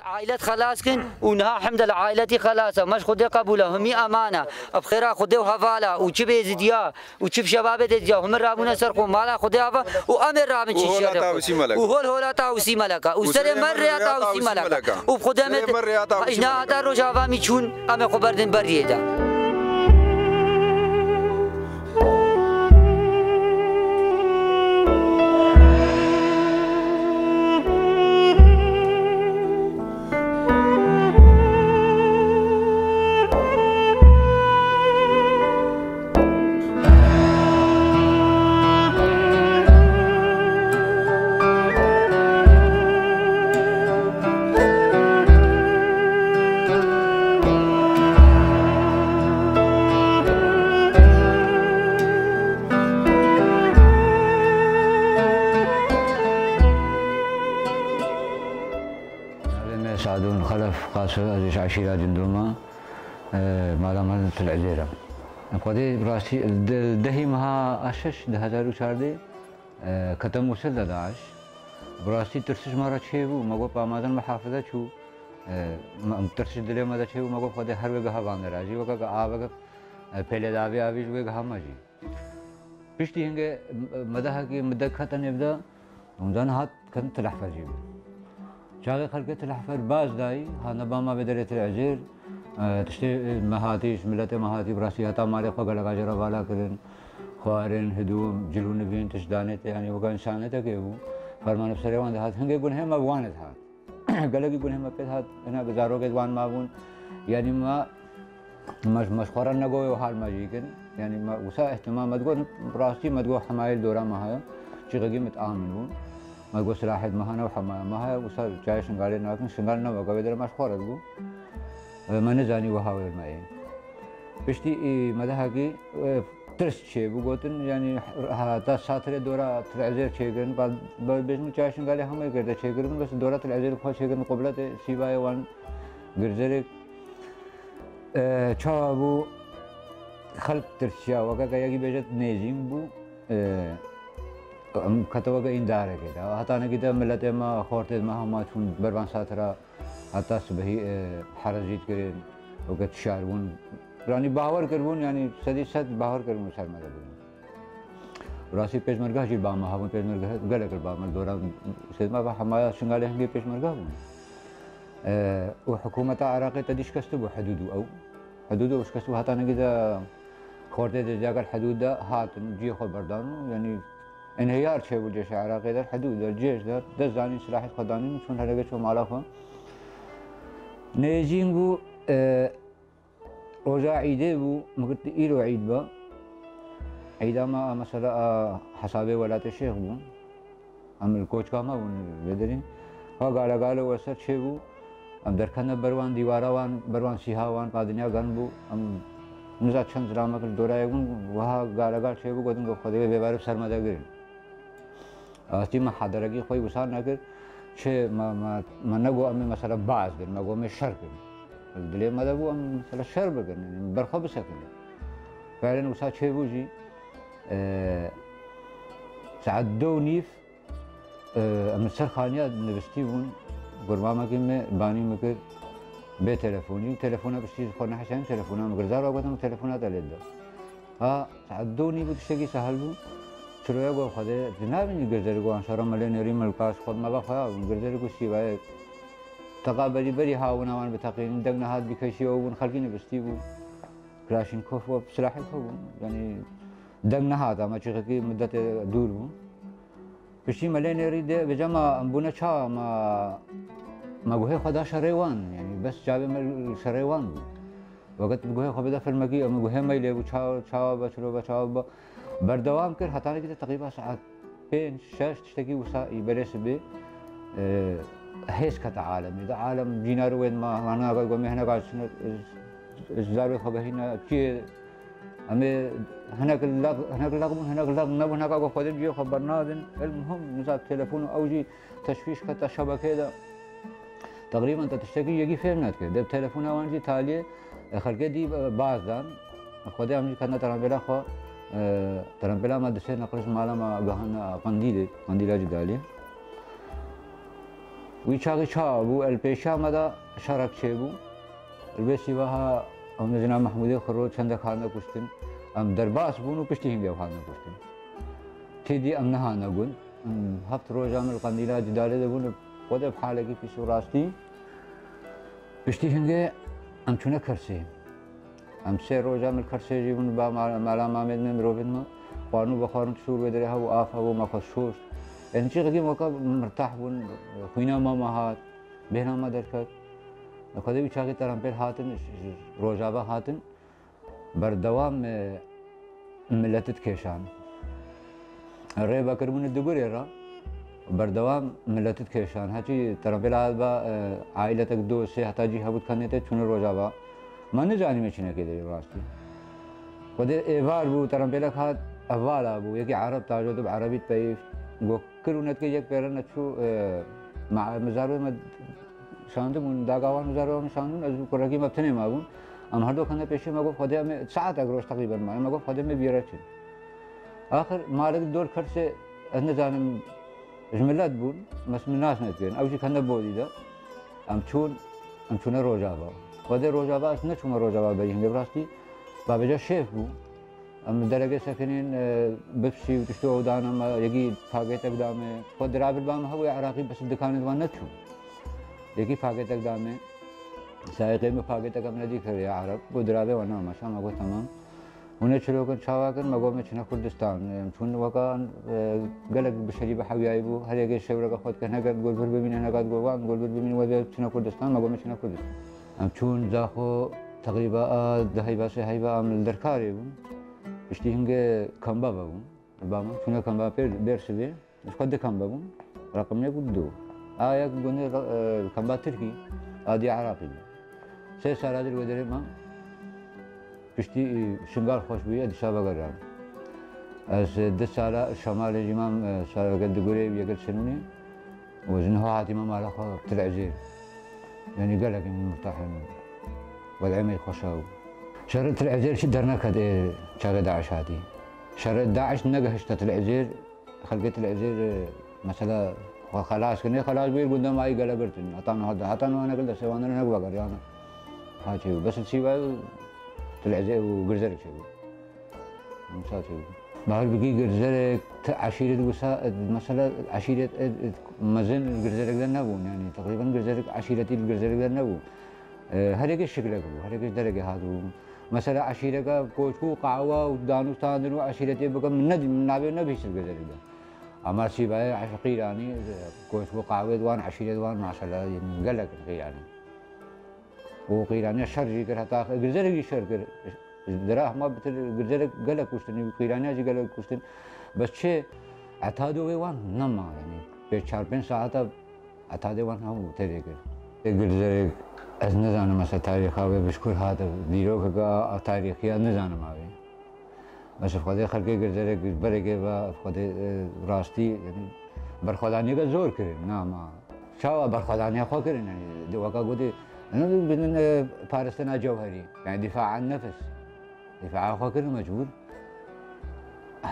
عائلة خلاص كن ونها حمد العائلة خلاصة مش خدي قبوله همي أمانة بخيرا خدي وهفالا وشبه زديا وشوف شباب زديا هم رابونا سرقوا مالا خدي هفا وأمر رابن شيء وهول تاوسي ملكا وسر مرة تاوسي ملكا وبخدمت إحنا هذا رجعوا ميشون أم خبردن بريدا سعدون خلف قاصر أزيش عشيرة جندوما مالا في العزيرة قدي براسي دهي مها أشش ده هزارو شاردي كتم وصل داعش براسي ترسش مرة شيبو مغو بامازن محافظة شو ترسش دليل ماذا شيبو مغو قدي هر وجه باند راجي وكا آبك پهلے داوی آویش وے گھا ماجی پشتی هنگه مدها کی مدك خطن يبدا رمضان هات كان تلحفر جيب شاغي خلقت تلحفر باز داي هانا باما بدرت العزير تشتي مهاتيش ملت مهاتي براسي هتا مالي خو لگا جرا والا كرن خوارن هدوم جلون بين تشدانت يعني وكان انسانته كيو فرمان بسريوان هات هنگه گنه ما وانت هات گلگي گنه ما پت هات انا گزارو کے وان مابون يعني ما مش خورا نگوي حال ما جيكن يعني ما وسا اهتمام ما تقول براسي ما تقول حمايل دورا ما هي شي غي متآمنون ما تقول سلاح ما هنا وحماية ما هي وسا جاي شنغالي ناكن شنغالنا وقا بدر مش خورا تقول ما نزاني وهاول الماء بشتي مدهاكي ترس شيء بقولن يعني هذا ساتر دورا تلعزير شيء بعد بيجمع جاي شنغالي هم يقدر شيء بس دورا تلعزير خو شيء قبلة سيباي وان غرزرك چابو خلق ترشیا وقت کیا کی بیشت نیزیم بو خطوة کا اندار ہے کیا حتی نہ کیا ملت ما خورت ما هم چون بروان ساترا حتی صبحی حرجیت کرین وقت شاربون رانی باور کربون یعنی صدی صد باور کربون سر مدبون راسی پیشمرگاه جی بام هاون پیشمرگاه گله کر بام دورا سید ما حماية شنغالي هنگی پیشمرگاه بون وحكومة العراق تديش كستبو حدوده أو حدوده وش كستبو هاتا نجدا خورتي جاك الحدود ده هات نجي خو بردانو يعني انهيار شيء بالجيش العراقي ده الحدود ده الجيش ده زاني سلاح خداني شون هلقى شو مالافه نيجين بو رجع عيده بو مقلت إيلو عيد با عيدا ما مثلا حسابي ولاة الشيخ بو عم الكوتش كاما بو بدرين ها قالوا وسط شيء بو ام درخنده بروان دیواران بروان سیهاوان پادنیا گنبو ام نزا چند زلامه کل دورایگون وها گالگال شیبو گودن گفت خدای بیبارب سرمده گرین آستی ما حضرگی خوی وسان نکر چه ما نگو امی مثلا باز کن ما گو امی شر کن دلی مده بو ام مثلا شر بکن برخوا بسکن فعلا وسا چه بو جی ساعت 2:30 ام سرخانیات نوستی بون برنامه که من بانی میکرد به تلفنی بشتی خورنا حسین تلفنی مگر زار وقتم تلفنات علید ها ساعت 2:30 بود شکی سهل بود شروع گو خدا جناب این گرزر گو انشارا ملی نری ملکاش خود ما بخواه گرزر گو شیوه تقابلی بری هاون آوان بتقین دگ نهاد بکشی و خلقی نبستی بود کلاشین کوف و سلاحی کوف یعنی دگ نهاد اما چیزی که مدت دور بود بشي ملين يريد بجمع أمبونا شا ما جوهي خدا شريوان يعني بس جابي من شريوان وقت جوهي خبدا في المجيء أما جوهي ما يلعبوا شا بشرو بردوام كر هتاني كده تقريبا ساعات بين شاش تشتكي وسا يبرس به هيس كتعالم إذا عالم جينار وين ما أنا أقول قومي هنا قاعد زارو خبهينا كي أمي هناك اللغم هناك اللغم نبو هناك أقول خدم جيو خبرنا ذن المهم نزاد تلفون أو جي تشويش كتا شبكة ده تقريبا أنت تشتكي يجي فهمنات كده ده تلفون أوان جي تالي خلقة دي باز دان خدي أمي كنا ترامبلا خو ترامبلا ما دسير نقرش مالا ما جهنا قنديلة جدالي ويشاغي شابو البيشا مدى شارك شيبو البيشي بها هم جناب محمودي خروج چند خانه كشتن ام درباس بونو پشتی هنگه خانه كشتن تيدي ام نهانا قل هفت روزا من القنديلة جدالي دبون خود بحالكي في سوراستي پشتی هنگه ام چونه کرسي ام سه روزا من کرسي جيبون با مالا مامد من مروفد ما قانو بخارن تشور بدرها و آفها و مخصوص يعني شيء غير وقت مرتاح بون خوينا ماما هات بهنا ما دركت خدي بيشاكي ترامبيل هاتن روجابا هاتن بردوام ملتت كيشان الريبا كربون الدبور را بردوام ملتت كيشان هاتي ترامبيل هات با عائلتك دو سه حتى جي هبوت كنيته چون روجابا ما نجاني में चीने के दे रास्ते خدي ايفار بو ترامبيل هات اول ابو يجي عرب تاجو تب عربي تايف وكرونت كي يك بيرن نشو مع مزارو مد شاندمون داغاوان مزارو شاندون از كركي مبتني ماغون ام هردو خنا پیش ما گفت خدای میں ساعت اگروش تقریبا ما گفت خدای میں بیرچ اخر مالك دور خرسه ان جانم جملات بون مس من ناس نتين او شي خنا بودي ده ام چون روجابا خدای روجابا اس نه چون روجابا بين براستي بابجا شيف بو ام درجه ساكنين بفشي وتشتو ودانا ما يجي فاقيت قدامه خود درابل بام هو عراقي بس الدكان دوان نتشو يجي فاقيت قدامه سائقي में فاقيت قدام ندي خري عرب ودرابه وانا ما شاء الله تمام هنا شلو كن شاواكن ما قوم چنا كردستان چون وكان قلق بشري بحويايبو هل يجي شورك خود كن هقد قول بر بمين هنا قد قوان قول بر بمين وذا چنا كردستان ما قوم چنا كردستان ام چون زاخو تقريبا دهي باسه هيبا ام الدركاري پشتی هنگه کامبا بابون بابا چونه کامبا برسیده مش قد کامبا بون رقم یک دو آیا گونه کامبا ترکی آدی عراقی سه سال ادر ودره ما پشتی شنگال خوش بیه دیشابه گرام از 10 سال شمال جمام سال قد گوری بیگل سنونی وزنها عادي ما مالها تلعزير يعني قالك مرتاحين والعمل خوشاو شرط العزير شو درنا كده شغل داعش هذه شرط داعش نجهشت العزير خلقت العزير مثلا خلاص كني خلاص بير قدام اي قال برتني عطانا انا قلت سوانا انا نقوا قريانا هاتي بس السيبا العزير وقرزرك شو مساتي بعد بقي قرزرك عشيرة وسا مثلا عشيرة مزن القرزرك ده نبون يعني تقريبا قرزرك عشيرتي القرزرك ده نبون هر یک شکل کو هر یک درجه هادو مثلا عشيرة کا کوچو قاوا ودانستان دنو عشيرتي بكم نبي نبي سلجزر ده اما سيبا عشقي يعني کوچو قاوا دوان عشيرة دوان ما شاء الله يعني قلق يعني وقيراني شر جي كر حتى غزر شر كر دراه ما بتل غزر قلق كشتني قيراني جي قلق كشتن بس شيء اعتادو وان نما يعني في 4-5 ساعات اعتادو وان هم تريكر غزر از نزانم مثلا تاریخ آوی بشکر هات دیروک کا تاریخی نزانم آوی بس خدا خلقی گرزره برگه و خدا راستی یعنی برخوادانی کا زور کرد نه ما شاو برخوادانی خو کرد یعنی دوکا گودی انا بدون فارستنا جوهری يعني دفاع عن النفس دفاع خو کرد مجبور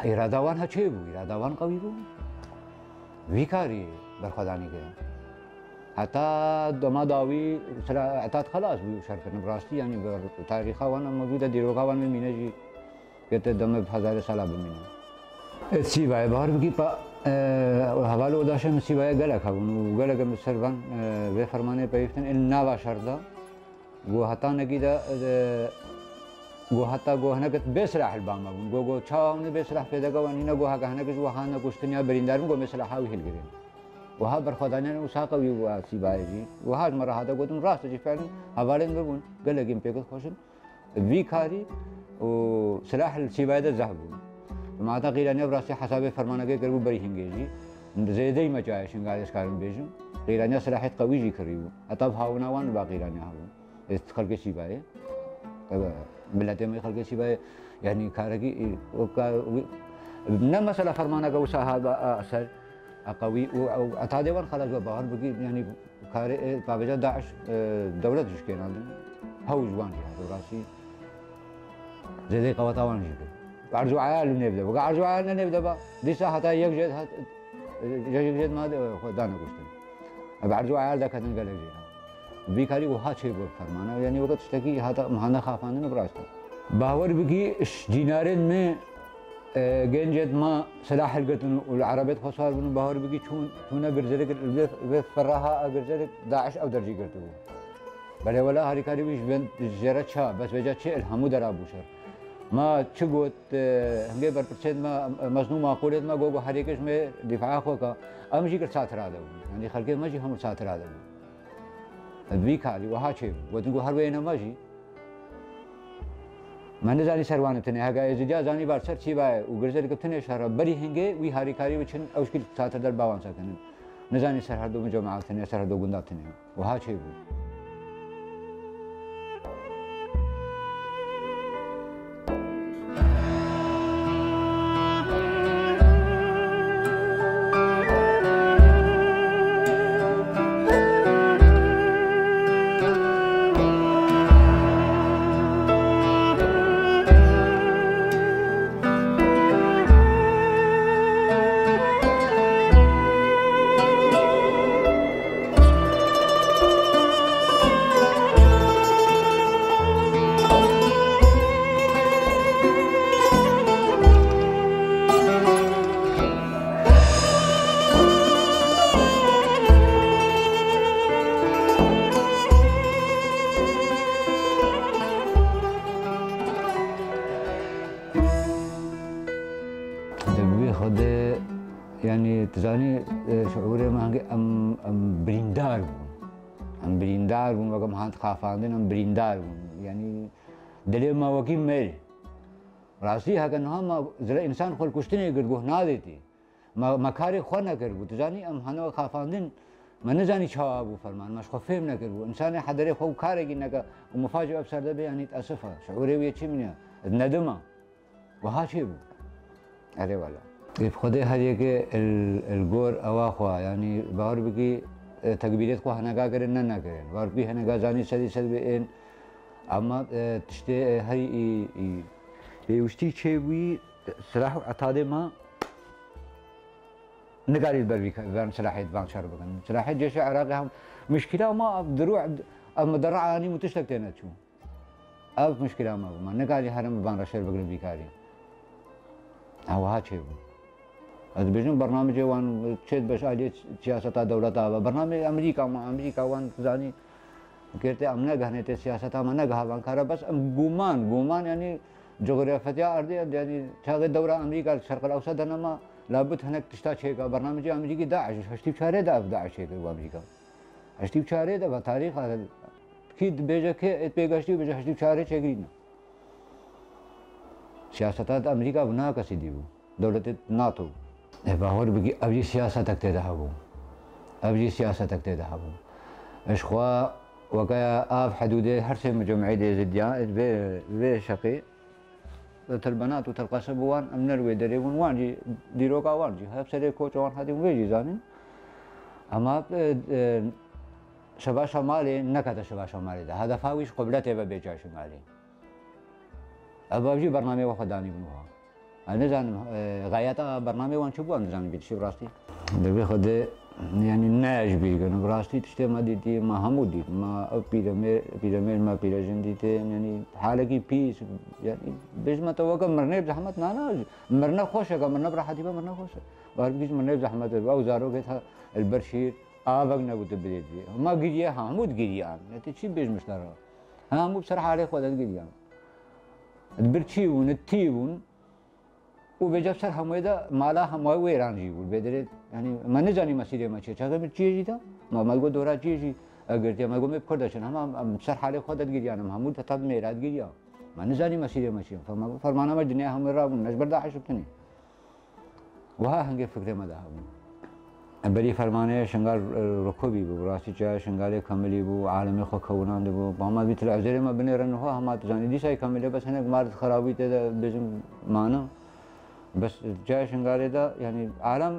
اراده وان ها چه بو اراده وان قوی بو ویکاری برخوادانی کرد حتى ما داوي اعتاد خلاص بشركة براستي يعني تاريخها وانا موجودة ديروغا وانا من مينجي كنت دم بهزار سالة بمينا السيباي بحر بكي با حوالو داشة من السيباي غلق هون وغلق من السربان بفرمانه بيفتن الناوا شردا و حتى نكيدا و حتى گو هنا كت بسلاح البام گو چاون بسلاح پیدا گوانی نگو ها هنا كز وهانا گشتنيا بريندارم گو مسلاح هاوي هلگرين وها برخوادانيان وساقه ويوا سيبايجي وها مرة هذا قدم راس جي فعلا هوالين بقول قال لك يمكن خوشن فيكاري وسلاح السيباي ده ذهبوا ما تقيل أن براسي حسابي فرمانه كي كربو بريهنجي زي دي ما جايشين قاعد يسكارن بيجم قيل أن سلاحيت قوي جي كريبو أطاب هاونا وان باقي لان هاو خلق السيباي ملتي ما خلق السيباي يعني كارجي نما مسألة فرمانه كوسا هذا أثر قوي وأتاديوان خلاص بباهر بقي يعني كاري بابجا داعش دولة تشكين عندنا هو جوان هذا راسي زي قواتوان جيك أرجو عيال نبدأ بقى أرجو عيال نبدأ بقى دي ساعة حتى يجد ما دانا كشتن بعرض عيال ذاك نقل جيها بيكاري وها شيء بفرمانه يعني وقت اشتكي هذا مهنا خافان براسته باور بقي دينارين من جنجد ما سلاح القتل والعربية خسار بنو باور بقي شون قرزلك فرها قرزلك داعش او درجي قرتو بل ولا هاري كاري ويش بنت جرت شا بس بجات شيء الحمو درابوشر ما تشقوت هنجي بربرسيد ما مظلوم معقولات ما جوجو هريكش ما دفاع خوكا امشي كر ساتر هذا يعني خلقي ماشي هم ساتر هذا بيك هذه وها شيء وتنقو هروينا ماشي ما نزاني سروانه تني هاجا يزجا زاني بار سر شي باي وغرزل كتني شهر بري هنجي وي هاري كاري وچن اوشكل ساتر در باوان سكن نزاني سر هردو مجمعات تني سر هردو غندا تني وها شيء يعني تزاني شعوري ما ام بريندار ام بريندار وما هانت خافاندين ام بريندار يعني دليل ما وكيل ميل راسي هكا ما زي انسان خل كشتني يقول ناديتي ما كاري خونا كربو تزاني ام هانو خافاندين ما نزاني شابو فرمان مش خفيم نكربو انسان حدري خو كاري انك ومفاجاه بسر ده يعني تاسفها شعوري ويتشي منها الندمه وهاشي هذا ولا بخده هذه که الگور اواخوا يعني باور بگی تقبیلیت خو هنگا کرن نه نکرن باور بگی هنگا زانی سد به این اما تشته هی وشتی چه وی سلاح عتاده ما نقاري بربي بان سلاحية بان شرب كان سلاحية جيش العراقي هم مشكلة ما دروع اما درع اني متشتك تنتشو اب مشكلة ما نقاري هرم بان رشر بقلب بيكاري هو هاتشي از بيجن برنامج وان تشد باش عليه سياسة دولتها برنامج امريكا وان زاني كيرتي امنا غهنته سياسة ما نغها وان كار بس غومان يعني جغرافيا ارضي يعني تاغ دورة امريكا الشرق الاوسط انما لابد هناك تشتا شيء برنامج امريكي داعش هشتي بشاره داعش شيء امريكا هشتي بشاره ده تاريخ اكيد بيجا كي بيجاشتي بيجا هشتي بشاره شيء سياسات امريكا بنا كسيديو دولة ناتو باور بگی ابجی سیاست تک تدهبو ابجی سیاست تک تدهبو اشخوا وكا اف حدوده هر شيء مجمعي دي زديان في شقي تلبنات وتلقصب وان امن الويدري وانجي ديروكا وانجي هاب سري كوچ وان هادي ويجي زانين اما شبا شمالي نكتا شبا شمالي ده هذا فاويش قبلته ببيجا شمالي ابجي برنامج وخداني بنوها أنا زانم غاية برنامج وان شو بوان زانم بيتشي براستي دبي خده يعني ناج بيجن براستي تشتى ما ديتي ما همو ديت ما بيرامير ما بيرجن ديتي يعني حالك بيس يعني بيش ما توقع مرنا بزحمة نانا مرنا خوشة مرنا براحتي مرنا خوشة بار بيش مرنا بزحمة أو زارو كده البرشير آبغنا قلت بديتي ما جريه همو جريان يعني تشي بيش مشترى همو بصراحة عليه خدت جريان البرشيون التيون وبجاب سر همويدا مالا هموي ويران جيبول بدرت يعني ما نزاني مسيره ما چه چاغه چيجي دا ما گو دورا چيجي اگر ما گو مي پرداشن هم سر حال خودت گيريانم همود تطب ميراد گيريا ما نزاني مسيره ما چه فرمانه ما دنيا هم راب نجبر دا حشبتني وها هنگه فكره ما دا هم بري فرمانه شنگال ركوبي بو راسي چا شنگال كملي بو عالم خو كونان بو ما بيت العزير ما بنيرن هو هم تزاني دي ساي كملي بس هناك مارد خرابي ته بزم معنا بس جاي شنغالي ده يعني عالم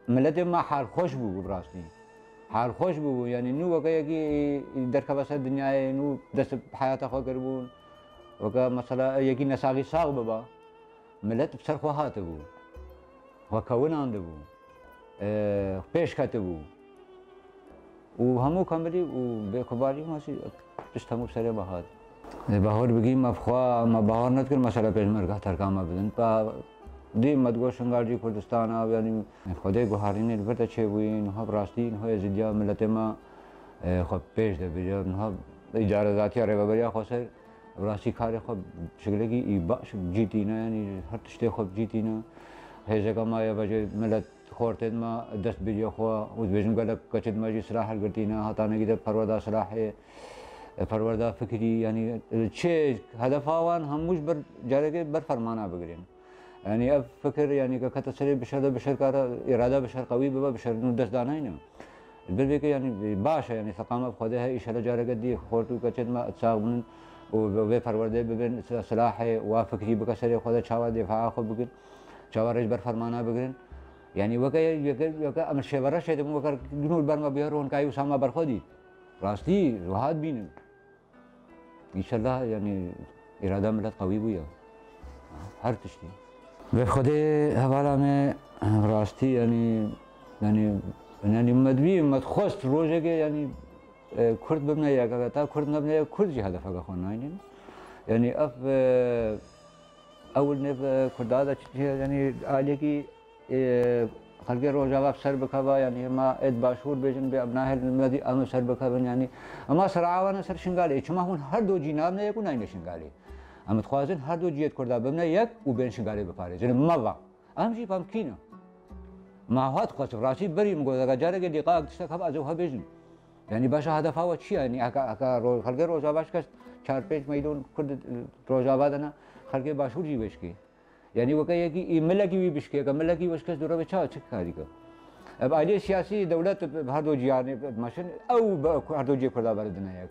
ملت ما حال خوش بو براستي حال خوش بو يعني نو وكا يجي دركا بس الدنيا نو دس حياته خو قربون وكا مثلا يجي نساغي صاغ بابا ملت بسر خو هاتبو وكون عندبو بيش كاتبو وهمو كملي وبكباري ماشي تشتمو بسري بهار بهار بگیم افخوا اما بهار نذكر مسألة پیشمرگه ترکامه بدن پا دی مدگو شنگارجی کردستان آب یعنی خدای گوهارین البته چه بوین نها براستی نها ازدیا ملت ما خب پیش ده بیا نها اجاره ذاتی آره بریا خسر براستی کاری خب شکلی کی باش جیتی نه یعنی هر تشتی خب جیتی نه هیچ کما یا بچه ملت خورتد ما دست بیا خوا و بیشتر گلک کچد ماجی صلاح کرتی نه هاتانه کی ده پروردا صلاح پروردا فکری یعنی چه هدف آوان هم مش بر جاره که بر فرمانه بگیرن يعني افكر يعني كتسري بشر كار اراده بشر قوي بابا بشر نو دست داناينا البلبك يعني باشا يعني ثقامه بخدها اشاره جاره قدي خورتو كچد ما تصاغن و فرورده ببن صلاح وافكري بكسري خدا چاوا دفاع خو بگن چاورج بر فرمانه بگن يعني وكا امر شبره شد مو وكر جنول برما بيرون كايو سما برخدي راستي وهاد بين ان شاء الله يعني اراده ملت قوي بويا هر تشتي به خود حوالا میں راستی یعنی مدوی مدخوست روزه که یعنی کرد ببنه یا که تا کرد نبنه کرد جی هدف که خون ناینین یعنی اول نف کردادا چیه یعنی آلی کی خلقی روزاواب سر بکوا یعنی ما اد باشور بیشن به ابناه المدی ام سر بکوا یعنی اما سرعوانه سر شنگالی چما هون هر دو جناب نه یکو ناین شنگالی ام تخوازن هر دو جیت کرده ببنه یک و بین شنگالی بپاره یعنی ما ام جی پام کینه ما هات خواست راستی بریم گوید اگر جاره که دیقا اکتشتا کب از اوها بیشن یعنی باشه هدف ها و چیه یعنی اگر خلقی روزاواش کست 4-5 میلیون کرد روزاوا دنا خلقی باشور جی بشکی یعنی وکه یکی ملکی وی بشکی که ملکی وش کس دوره بچه چه کاری که اب علی سیاسی دولت هر دو جیانی ماشین او هر دو جی کرده بردن یک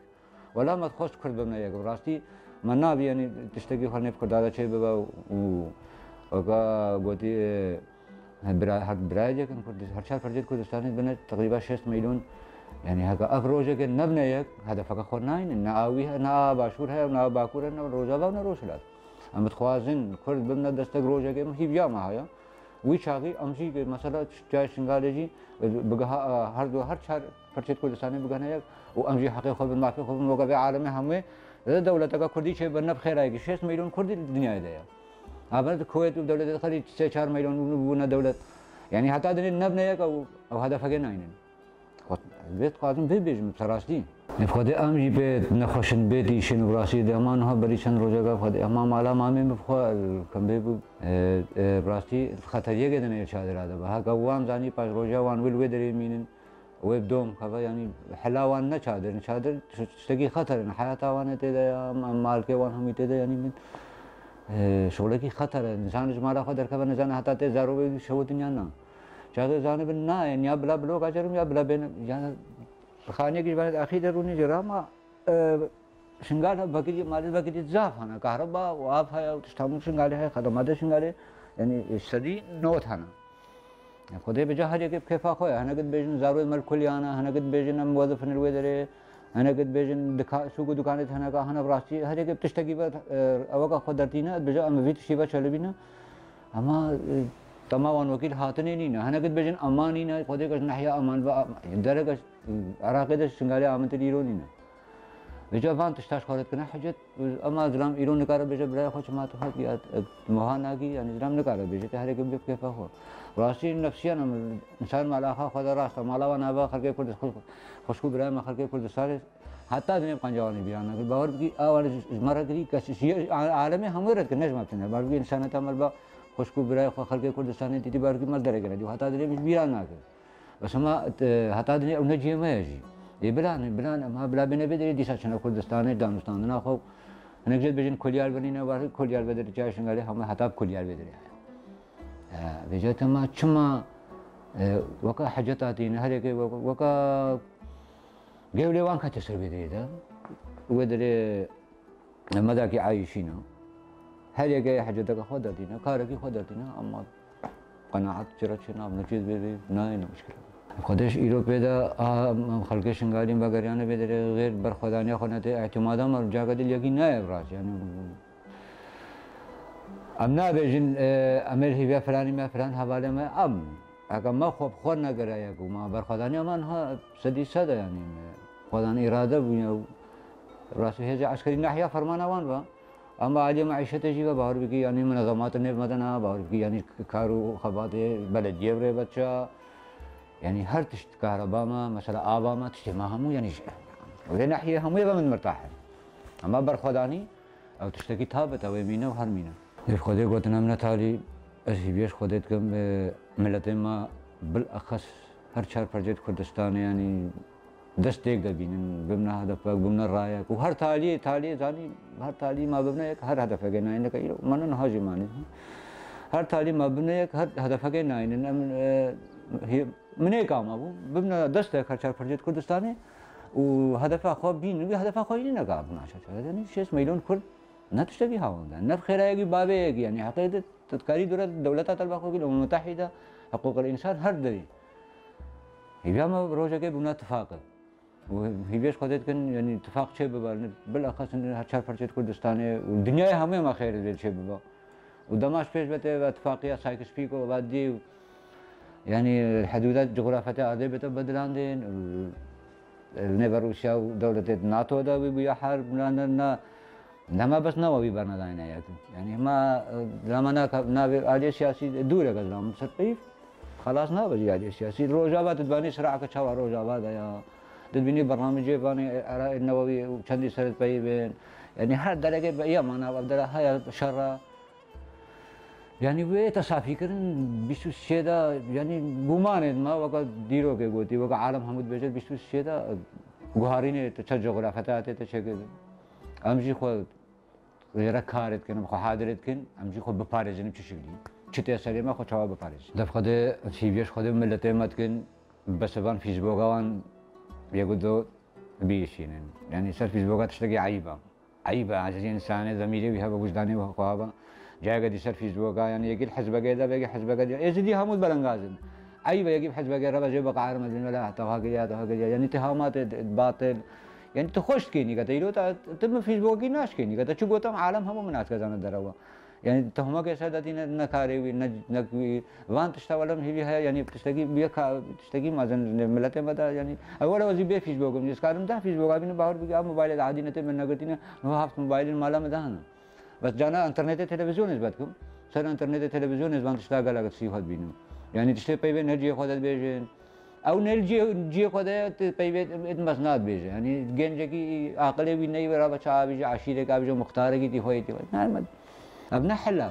ولا ما خواست کرد ببنه یک راستی من نابی یعنی تشتگی خانه کردادا چه ببا و که گویی هر برای کن کرد هر چهار فرد کردستانی بنه تقریبا 6 میلیون یعنی هکا افروجه که نبنه یک هدف که خود ناین نه آوی نه باشور ہے نه باکور نه روزاوا نه روشلات ام تخوازن کرد ببنه دستگ روزه که مهی بیا ماهایا وی چاقی امشی که مثلا جای شنگالجی بگه هر چهار فرد کردستانی بگه یک و امشی حقیق خود مافی خود موقع به عالم همه دولت کا کردی چه بنب خیر آئے 6 میلیون کردی دنیا دیا اب کویت دولت خالی 3-4 میلیون بونه دولت یعنی حتی دنیا نب نه او هدف که ناینن بیت قاضم بیجم سراستی خود امری به نخوشن بیتی شن وراسی دمان ها بریشن روزگا خود امام علا مامی بخوا کم به براستی خطریه که دنیا چادر آده به ها وام زانی پاس روزا وان ویل ودری مینن ويب دوم كذا يعني حلاوان نشادر تشتكي خطر حياة وان تدا مالك وان هم تدا يعني من شغلك خطر إنسان جمالا خطر كذا إنسان حتى تزارو شو الدنيا نا شاهد زاني بنا يعني يا بلا بلو كاجرم يا بلا بين يعني خانية كي بعد أخير روني جراما شنغال بقية مال بقية زاف هنا كهرباء وآب هاي تشتامون شنغال هاي خدمات شنغال يعني سدي نوت هنا خدای به جهری که کفا خواه هنگ قد بیشن زاروی مرکلیانا هنگ قد بیشن موظف نرویدره هنگ قد بیشن سوق دکانت هنگا هنگ براستی هر یک تشتگی بات اوقا خود درتینا بجا ام ویت شیبا چلو بینا اما تمام وکیل هاتنی نینا هنگ قد بیشن امانی نه خدای کش نحیا امان و درگش عراقی دش شنگالی آمد ایرو نینا بجا وان تشتاش خالد کنه حجت اما زلام ایرون نکاره بجا برای خوش ما تو حد بیاد مهانگی یعنی زلام نکاره بجا هر یک کفا خواه راستی نفسیان انسان مالاها خدا راست مالا و نبا خلقی کرد خوشکو برای ما خلقی کردستان حتی دنیا پنجابی بیان اگر باور کی آوار مرگری کسی عالمی همه که نجمه تنه باور کی انسان تامل با خوشکو برای خلقی کردستان دیدی باور کی مرد رگره دی حتی دنیا بیان نکرد بس ما حتی دنیا اونجی میاجی بلان ما بلا بینه بدری دیسا چنه کردستان دانستان نه خو نگذر بجن کلیار بنینه وار کلیار بدری جایشون گلی همه حتی کلیار بدری بجات ما چما وكا حاجاتين هذيك وكا قبل وان كتسر بديدا ودري مداكي عايشين هذيك حاجاتك خدتينا كارك خدتينا اما قناعات جرتنا بنجيز بدي ناين مشكله خدش ایرو پیدا خلق شنگاریم بگریانه بدره غیر برخدانی خونته اعتمادم اور جاگه دل یکی نه ابراز یعنی ام نه بیشن عمل هی فلانی ما فلان حواله ما ام اگر ما خوب خور نگرایه که ما برخوادانی امان ها سدی سده یعنی خودان اراده بینه راسه هزی عسکری ناحیه فرمان آوان با اما عالی معیشت جیبه باور بگی یعنی منظمات نیب مدنه باور بگی یعنی کارو خبات بلدیه بره بچه يعني هر تشت كهرباء ما مثلا آبا ما تشتي ما همو يعني ولا ناحية همو يبقى من مرتاح أما برخداني أو تشتكي ثابت أو يمينه وهر مينه يف خدي قلت نمنا تالي أشي بيش خديت كم ملتين ما بالأخص هر شهر فرجت كردستان يعني دست ديك دبين بمنا هدف بمنا الراية وهر تالي زاني هر تالي ما بمنا يك هر هدف جينا إنك إيرو ما نهاجي ماني هر تالي ما بمنا يك هر هدف جينا إن هي من هيك أبو ببنا دستة كرشار فرجت كردستاني وهدفها خو بين هدفها خو يني نقاب ناشة يعني شيء ميلون كرد نتشتكي هاوندا نف خير يجي بابه يجي يعني حقيقة تذكاري دولة طلبة خو الأمم المتحدة حقوق الإنسان هر دري هي ما روجا كي بنا اتفاق وهي بيش خدت كن يعني اتفاق شيء ببا بالأخص إن هرشار فرجت كردستاني والدنيا همه ما خير ذي شيء ببا ودماش بيش بته اتفاقية سايكس بيكو وبعد دي يعني الحدودات الجغرافية هذه بتبدلاندين نبى روسيا ودولة الناتو ده بيبيع حرب لأننا ما بس نووي برنا داينا يعني ما لما نبي آلية سياسي دورة كلام سطيف خلاص نبى آلية سياسي روجابات تباني سرعة كشوا روجابات يا تبني برنامج باني النووي وشندي سرت بين يعني هر درجة بأيام أنا أبدأ هاي شرّا يعني وی تصافی کردن بیشتر شده يعني گمانید ما وقت دیرو که گویی وقت عالم همود بیشتر بیشتر شده گوهرینه تچه جغرافیات تچه که امجی خود غیر کارت کنم خو حاضرت کن امجی خود بپارزیم چه شکلی چه تأثیری ما خود شوا بپارز دفعه سیبیش خود ملت مت کن بسبان فیسبوک آن یکودو بیشینن يعني صار فيسبوك تشتكي عيبة عشان إنسان ضميري ويها وجداني وخوابه جاي قد يصير فيسبوك يعني يجي الحزب كذا بيجي حزب كذا يزيد همود بلنغازن عيبة يجيب حزب كذا ربع جيب قعر مدري ولا تهاجر يعني اتهامات باطل يعني تخش كيني كذا يلو تم فيسبوكي ناش كيني كذا شو قلتهم عالم هم مناس كذا ندروا يعني تهمة كيسة داتين نكاري نكوي وان تشتغلهم هي يعني بتشتكي بيك تشتكي مازن ملته بدا يعني أول وزي بيه فيسبوك من جسكارم ده فيسبوك أبين باهر بيجي موبايل عادي نتي من نقطينا هو هفت موبايل مالا مدهنا بس جانا انترنت تلفزيون إثباتكم صار انترنت تلفزيون إثبات تشتغل على كسي خد بينهم يعني تشتغل بيبي نرجع خدت بيجين أو نرجع خدت بيبي إدمسناد بيجين يعني جنجة كي عقله بيني ورا بچا بيجي عشيرة كا بيجي مختارة كي تي هوي تي نعم أبنا حلا